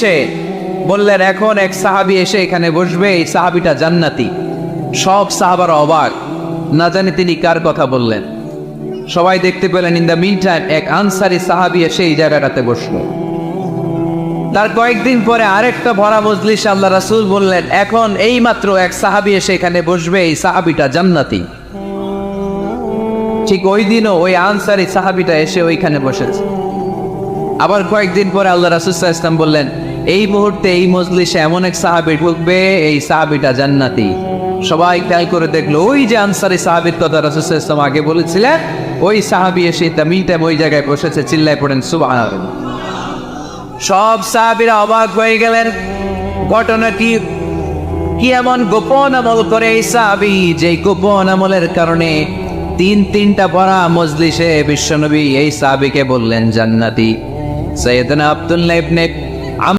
সে বললেন এখন এক সাহাবী এসে এখানে বসবে, এই সাহাবীটা জান্নাতি। সব সাহাবারা অবাক, না জানি তিনি কার কথা বললেন। সবাই দেখতে পেলেন ইন দ্য মিন টাইম এক আনসারী সাহাবী এসে এই জায়গাটাতে বসলো। তার কয়েকদিন পরে আরেকটা ভরা মজলিস আল্লাহ রাসূল বললেন এখন এই মাত্র এক সাহাবী এসে এখানে বসবে, এই সাহাবীটা জান্নাতি। ঠিক ওই দিনও ওই আনসারী সাহাবীটা এসে ওইখানে বসেছে। আবার কয়েকদিন পরে আল্লাহ রাসূল সাল্লাল্লাহু আলাইহি ওয়াসাল্লাম বললেন এই মুহূর্তে এই মজলিসে এমন এক সাহাবী ঢুকবে, এই সাহাবীটা জান্নাতি। সবাই খেয়াল করে দেখলো ওই যে আনসারী সাহাবীর কথা রাসূল সাল্লাল্লাহু আলাইহি ওয়াসাল্লাম আগে বলেছিলেন, ওই সাহাবী এসে তামিম ওই জায়গায় বসেছে। চিল্লায় পড়েন সুবহানাল্লাহ। সব সাহাবীরা অবাক হয়ে গেলেন, ঘটনা কি এমন গোপন আমল করে এই সাহাবী, যে গোপন আমলের কারণে তিনটা ভরা মজলিসে বিশ্বনবী এই সাহাবীকে বললেন জান্নাতি। সাইয়েদনা আব্দুল্লাহ ইবনে